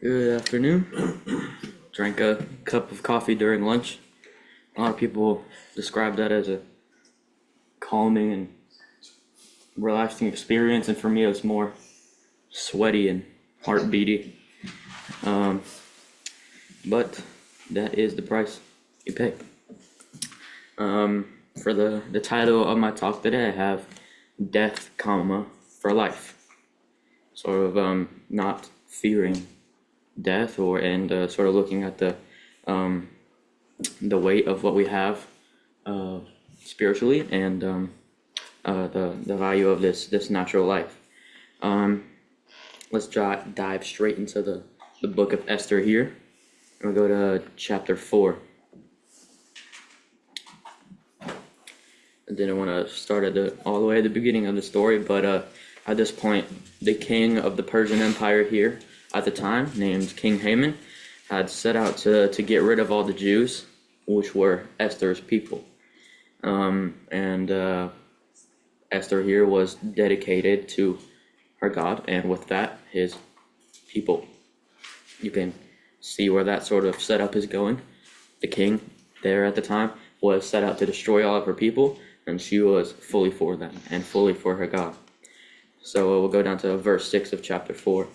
Good afternoon. Drank a cup of coffee during lunch. A lot of people describe that as a calming and relaxing experience, and for me, it was more sweaty and heartbeaty. Um, but that is the price you pay. For the title of my talk today, I have Death, comma, for Life. Sort of not fearing death, sort of looking at the weight of what we have spiritually, and the value of this natural life. Let's dive straight into the book of Esther here. We'll go to chapter 4. I didn't want to start all the way at the beginning of the story, but at this point, the king of the Persian Empire here at the time, named King Haman, had set out to get rid of all the Jews, which were Esther's people. Esther here was dedicated to her God, and with that, his people. You can see where that sort of setup is going. The king there at the time was set out to destroy all of her people, and she was fully for them and fully for her God. So we'll go down to verse 6 of chapter 4.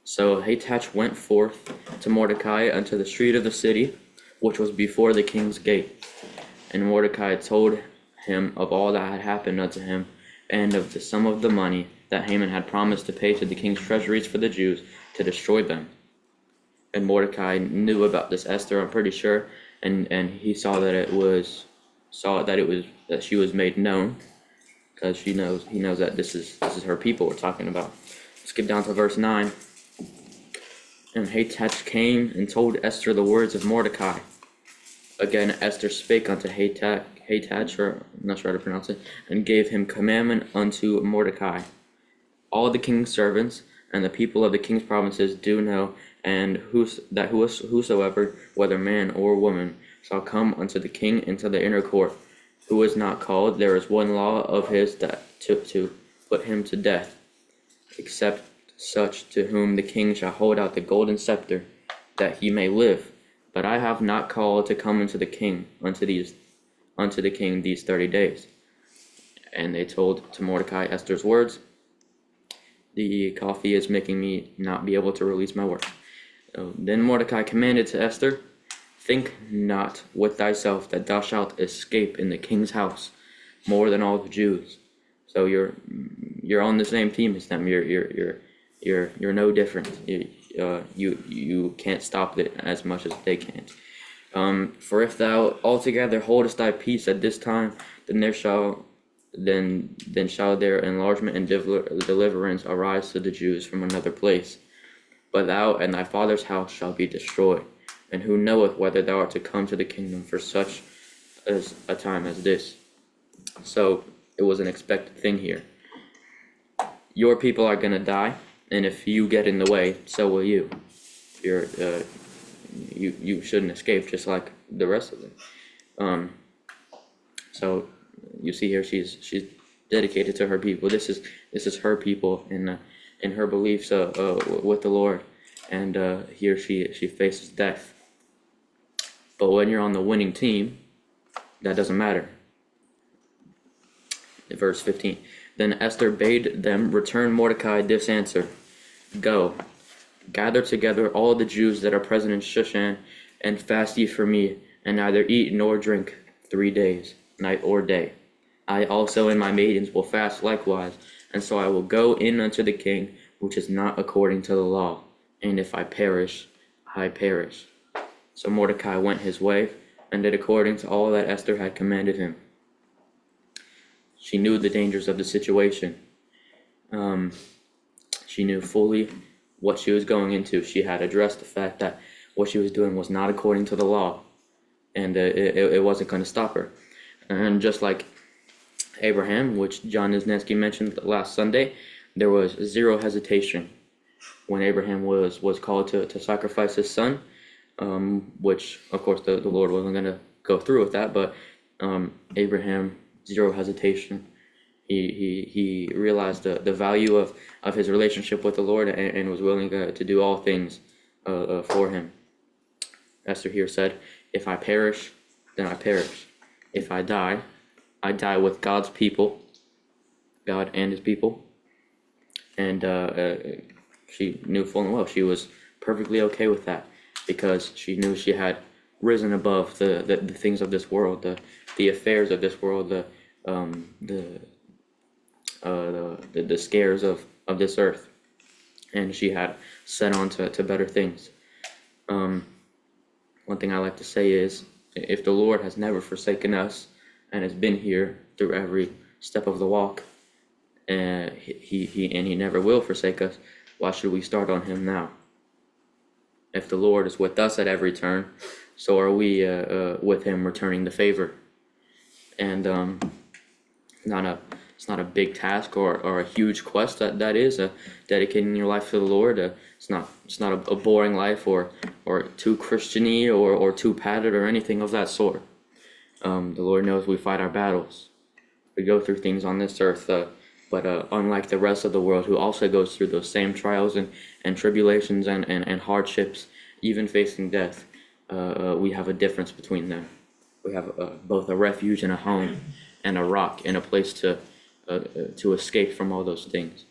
So Hathach went forth to Mordecai unto the street of the city, which was before the king's gate. And Mordecai told him of all that had happened unto him, and of the sum of the money that Haman had promised to pay to the king's treasuries for the Jews to destroy them. And Mordecai knew about this Esther, I'm pretty sure, and he saw that she was made known, because he knows that this is her people we're talking about. Let's get down to verse 9. And Hathach came and told Esther the words of Mordecai. Again Esther spake unto Hathach, or I'm not sure how to pronounce it, and gave him commandment unto Mordecai. All the king's servants and the people of the king's provinces do know, and whosoever, whether man or woman, shall come unto the king into the inner court, who is not called, there is one law of his that to put him to death, except such to whom the king shall hold out the golden scepter, that he may live. But I have not called to come unto the king unto the king these 30 days. And they told to Mordecai Esther's words. The coffee is making me not be able to release my words. Then Mordecai commanded to Esther, think not with thyself that thou shalt escape in the king's house more than all the Jews. So you're on the same team as them. You're no different. You can't stop it as much as they can't. For if thou altogether holdest thy peace at this time, then shall their enlargement and deliverance arise to the Jews from another place. But thou and thy father's house shall be destroyed. And who knoweth whether thou art to come to the kingdom for such as a time as this? So it was an expected thing here. Your people are going to die, and if you get in the way, so will you. You shouldn't escape, just like the rest of them. So you see here, she's dedicated to her people. This is her people in her beliefs with the Lord, and here she faces death. But when you're on the winning team, that doesn't matter. Verse 15. Then Esther bade them return Mordecai this answer. Go, gather together all the Jews that are present in Shushan, and fast ye for me, and neither eat nor drink 3 days, night or day. I also and my maidens will fast likewise, and so I will go in unto the king, which is not according to the law. And if I perish, I perish. So Mordecai went his way, and did according to all that Esther had commanded him. She knew the dangers of the situation. She knew fully what she was going into. She had addressed the fact that what she was doing was not according to the law, and it wasn't going to stop her. And just like Abraham, which John Nisnetsky mentioned last Sunday, there was zero hesitation when Abraham was called to sacrifice his son, which of course the Lord wasn't going to go through with that, but Abraham, zero hesitation. He realized the value of his relationship with the Lord, and was willing to do all things for him. Esther here said, "If I perish, then I perish. If I die with God's people, God and his people." And she knew full and well she was perfectly okay with that, because she knew she had risen above the things of this world, the affairs of this world, the scares of this earth, and she had set on to better things. One thing I like to say is, if the Lord has never forsaken us and has been here through every step of the walk, and he never will forsake us, why should we start on him now? If the Lord is with us at every turn, so are we with him, returning the favor. And it's not a big task or a huge quest that is dedicating your life to the Lord. It's not a boring life or too Christian-y or too padded or anything of that sort. The Lord knows we fight our battles. We go through things on this earth, but unlike the rest of the world, who also goes through those same trials and tribulations and hardships, even facing death, we have a difference between them. We have both a refuge and a home, and a rock and a place to escape from all those things.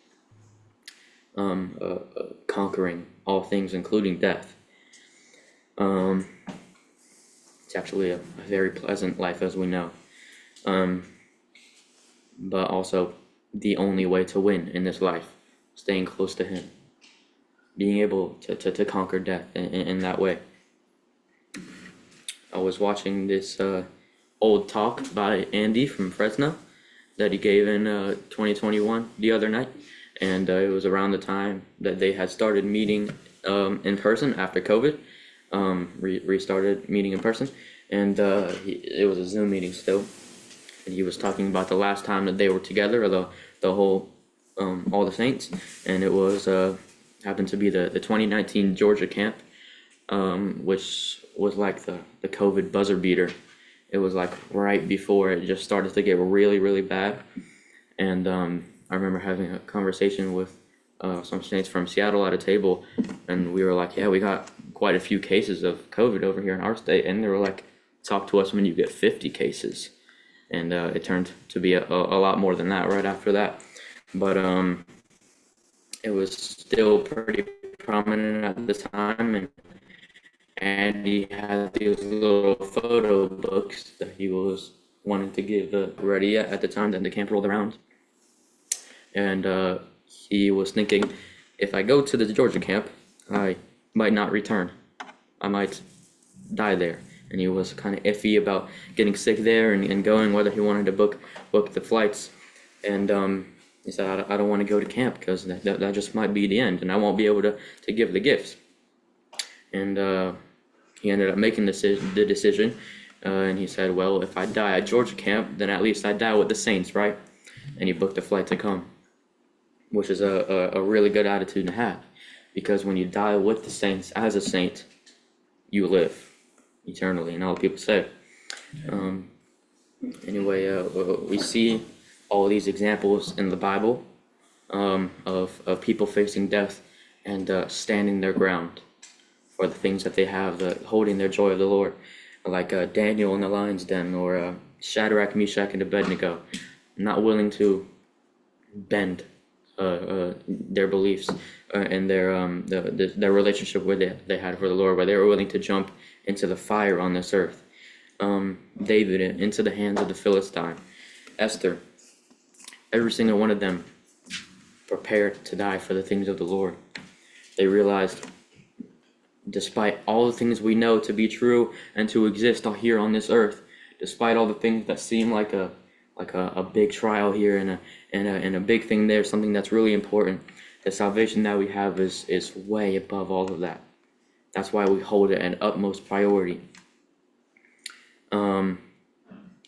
Conquering all things, including death. It's actually a very pleasant life, as we know, but also the only way to win in this life, staying close to him, being able to conquer death in that way. I was watching this old talk by Andy from Fresno that he gave in 2021 the other night, and it was around the time that they had started meeting in person after COVID, restarted meeting in person, and it was a Zoom meeting still, and he was talking about the last time that they were together, the whole all the saints, and it was happened to be the 2019 Georgia camp, which was like the COVID buzzer beater. It was like right before it just started to get really, really bad. And I remember having a conversation with some saints from Seattle at a table, and we were like, yeah, we got quite a few cases of COVID over here in our state. And they were like, talk to us when you get 50 cases. And it turned to be a lot more than that right after that. But it was still pretty prominent at the time, and he had these little photo books that he was wanting to give ready at the time that the camp rolled around. And he was thinking, if I go to the Georgia camp, I might not return. I might die there. And he was kind of iffy about getting sick there and going, whether he wanted to book the flights. And he said, I don't want to go to camp, because that just might be the end, and I won't be able to give the gifts. And he ended up making the decision, and he said, well, if I die at Georgia camp, then at least I die with the saints, right? And he booked a flight to come, which is a really good attitude to have, because when you die with the saints as a saint, you live eternally, and all people say. Anyway, we see all these examples in the Bible of people facing death and standing their ground for the things that they have, holding their joy of the Lord, like Daniel in the lion's den, or Shadrach, Meshach, and Abednego, not willing to bend their beliefs and their relationship with they had for the Lord, where they were willing to jump into the fire on this earth. David into the hands of the Philistine. Esther, every single one of them prepared to die for the things of the Lord. They realized, despite all the things we know to be true and to exist here on this earth, despite all the things that seem like a big trial here and a big thing there, something that's really important, the salvation that we have is way above all of that. That's why we hold it an utmost priority.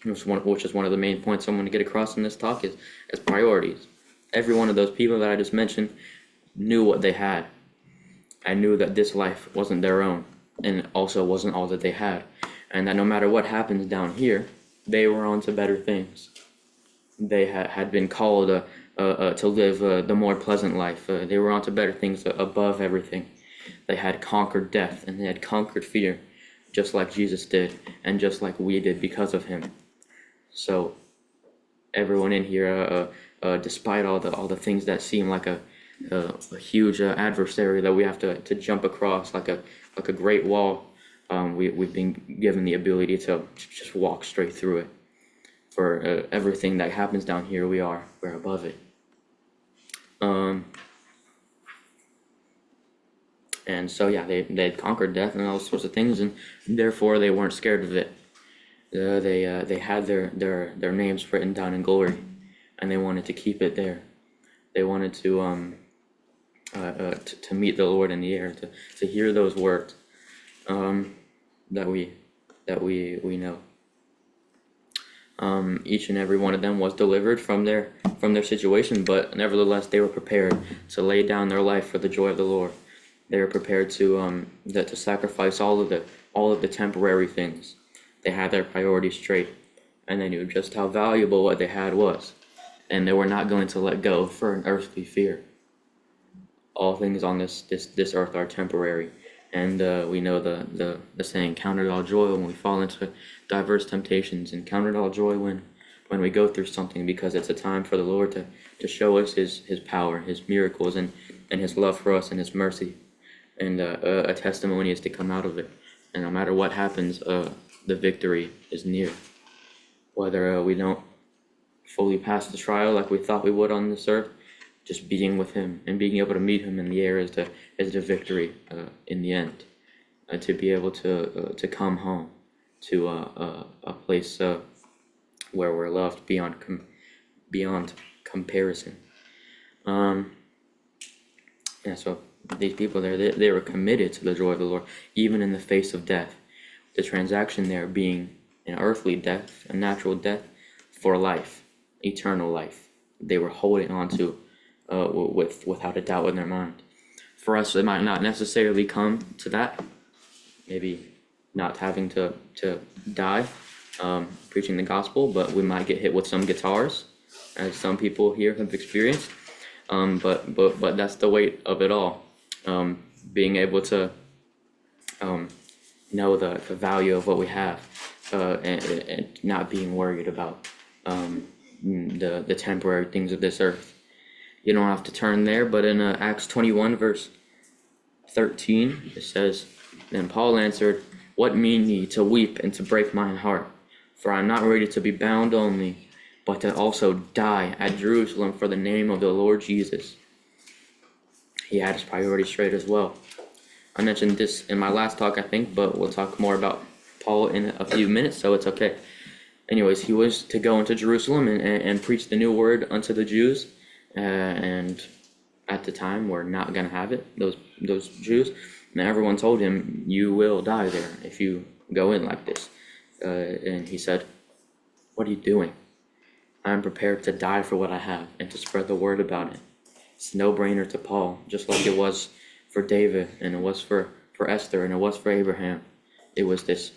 Which is one of the main points I'm going to get across in this talk is priorities. Every one of those people that I just mentioned knew what they had. I knew that this life wasn't their own, and also wasn't all that they had, and that no matter what happens down here, they were on to better things. They had been called to live the more pleasant life. They were onto better things above everything. They had conquered death and they had conquered fear, just like Jesus did, and just like we did because of him. So everyone in here, despite all the things that seem like a huge adversary that we have to jump across, like a great wall, we've been given the ability to just walk straight through it. For everything that happens down here, we're above it. And so yeah, they had conquered death and all sorts of things, and therefore they weren't scared of it. They had their names written down in glory, and they wanted to keep it there. They wanted to meet the Lord in the air, to hear those words that we know. Each and every one of them was delivered from their situation, but nevertheless they were prepared to lay down their life for the joy of the Lord. They were prepared to sacrifice all of the temporary things. They had their priorities straight, and they knew just how valuable what they had was, and they were not going to let go for an earthly fear. All things on this earth are temporary, and we know the saying, count it all joy when we fall into diverse temptations, and count it all joy when we go through something, because it's a time for the Lord to show us his power, his miracles, and his love for us and his mercy, and a testimony is to come out of it. And no matter what happens, the victory is near. Whether we don't fully pass the trial like we thought we would on this earth, just being with him and being able to meet him in the air is the victory in the end. To be able to come home to a place where we're loved beyond comparison. Yeah, so these people there, they were committed to the joy of the Lord, even in the face of death. The transaction there being an earthly death, a natural death, for life, eternal life. They were holding on to without a doubt in their mind. For us, it might not necessarily come to that. Maybe not having to die preaching the gospel, but we might get hit with some guitars, as some people here have experienced. But that's the weight of it all. Being able to know the value of what we have, and not being worried about the temporary things of this earth. You don't have to turn there, but in Acts 21 verse 13 it says, "Then Paul answered, What mean ye to weep and to break mine heart? For I am not ready to be bound only, but to also die at Jerusalem for the name of the Lord Jesus." He had his priorities straight as well. I mentioned this in my last talk, I think, but we'll talk more about Paul in a few minutes, so it's okay. Anyways, he was to go into Jerusalem and preach the new word unto the Jews, and at the time we're not going to have it, those Jews. And everyone told him, you will die there if you go in like this. And he said, what are you doing? I'm prepared to die for what I have and to spread the word about it. It's a no-brainer to Paul, just like it was for David, and it was for Esther, and it was for Abraham. It was this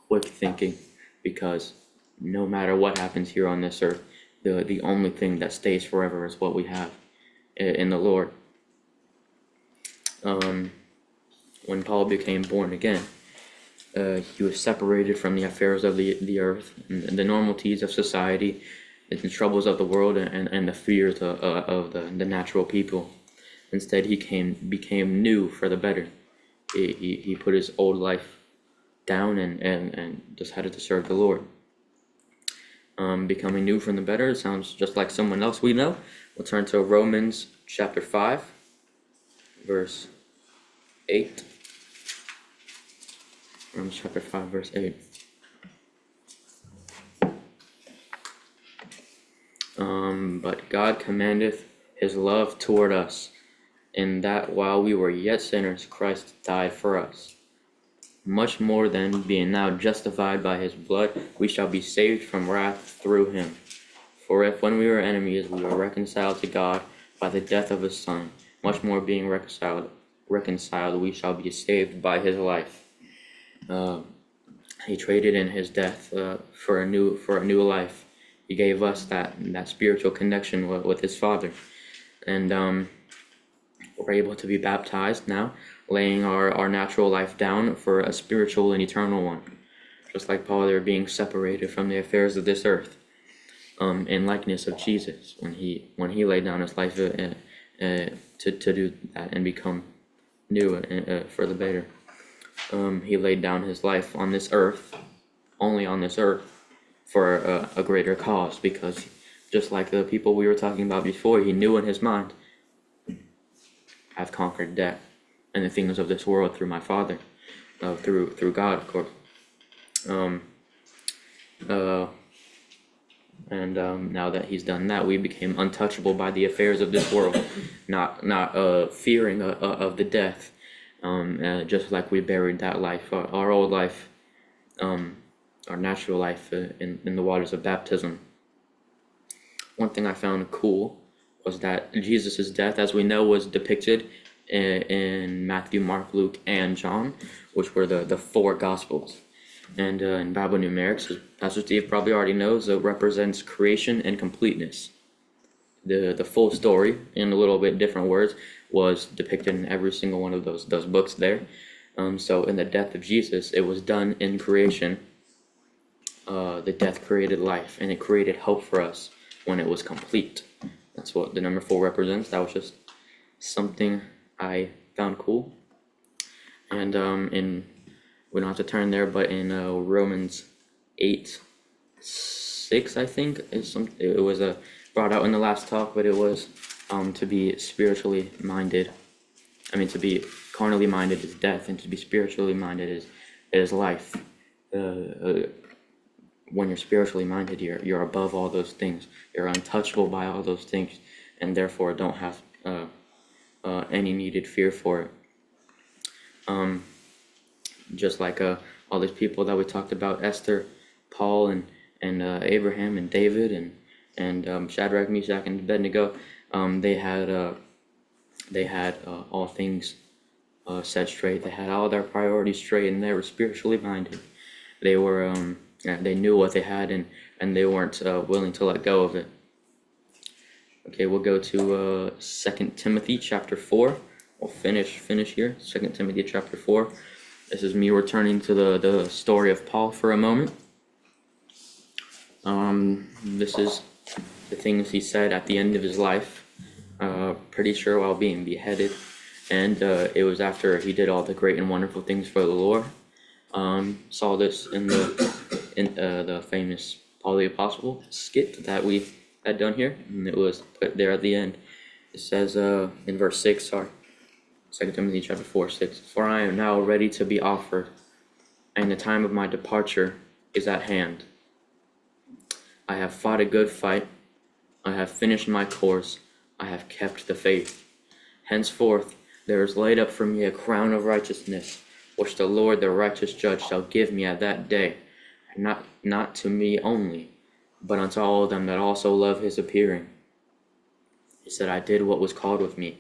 quick thinking, because no matter what happens here on this earth, the only thing that stays forever is what we have in the Lord. When Paul became born again, he was separated from the affairs of the earth and the normalities of society, the troubles of the world, and the fears of the natural people. Instead, he became new for the better. He put his old life down and decided to serve the Lord. Becoming new from the better sounds just like someone else we know. We'll turn to Romans chapter 5, verse 8. Romans chapter 5, verse 8. But God commendeth his love toward us, in that while we were yet sinners, Christ died for us. Much more than, being now justified by his blood, we shall be saved from wrath through him. For if when we were enemies we were reconciled to God by the death of his Son, much more being reconciled we shall be saved by his life. He traded in his death for a new life. He gave us that spiritual connection with his Father. And we're able to be baptized now, laying our natural life down for a spiritual and eternal one. Just like Paul, they're being separated from the affairs of this earth, in likeness of Jesus, when he laid down his life to do that and become new for the better. He laid down his life on this earth, only on this earth, for a greater cause, because just like the people we were talking about before, he knew in his mind, I've conquered death and the things of this world through my Father, through God, of course. Now that he's done that, we became untouchable by the affairs of this world, not fearing of the death. Just like we buried that life, our old life, our natural life in the waters of baptism. One thing I found cool was that Jesus' death, as we know, was depicted in Matthew, Mark, Luke, and John, which were the four Gospels. And in Bible numerics, as Pastor Steve probably already knows, it represents creation and completeness. The full story, in a little bit different words, was depicted in every single one of those books there. So in the death of Jesus, it was done in creation. The death created life, and it created hope for us when it was complete. That's what the number 4 represents. That was just something I found cool. And we don't have to turn there, but in Romans 8:6, I think, it was brought out in the last talk, but it was to be spiritually minded. I mean, to be carnally minded is death, and to be spiritually minded is life. When you're spiritually minded, you're above all those things. You're untouchable by all those things, and therefore don't have any needed fear for it. Just like all these people that we talked about, Esther, Paul, and Abraham, and David, and Shadrach, Meshach, and Abednego, they had all things set straight. They had all their priorities straight, and they were spiritually minded. They were they knew what they had, and they weren't willing to let go of it. Okay, we'll go to 2 Timothy chapter 4. We'll finish here. 2 Timothy chapter 4. This is me returning to the story of Paul for a moment. This is the things he said at the end of his life, pretty sure while being beheaded, and it was after he did all the great and wonderful things for the Lord. Saw this in the famous Paul the Apostle skit that we had done here, and it was put there at the end. It says in verse 6, 2 Timothy chapter 4:6, "For I am now ready to be offered, and the time of my departure is at hand. I have fought a good fight, I have finished my course, I have kept the faith. Henceforth there is laid up for me a crown of righteousness, which the Lord the righteous judge shall give me at that day, and not to me only, but unto all of them that also love his appearing." He said, I did what was called of me,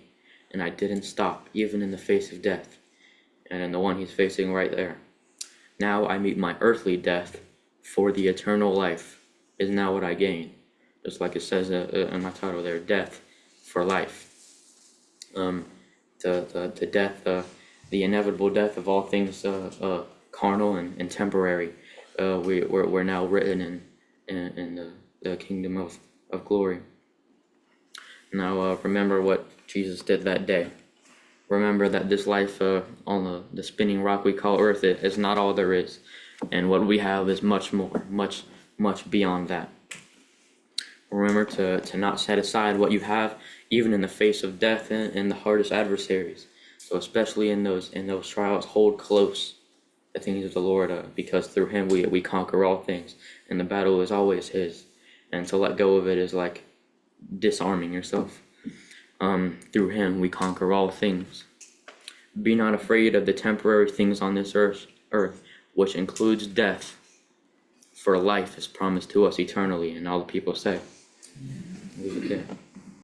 and I didn't stop, even in the face of death, and in the one he's facing right there. Now I meet my earthly death, for the eternal life is now what I gain. Just like it says in my title there, death for life. The death, the inevitable death of all things carnal and temporary. We're now written in the kingdom of glory. Now remember what Jesus did that day. Remember that this life on the spinning rock we call earth is not all there is, and what we have is much more, much beyond that. Remember to not set aside what you have, even in the face of death and the hardest adversaries. So especially in those trials, hold close the things of the Lord, because through him we conquer all things, and the battle is always his. And to let go of it is like disarming yourself. Through him we conquer all things. Be not afraid of the temporary things on this earth, which includes death, for life is promised to us eternally. And all the people say, leave it there.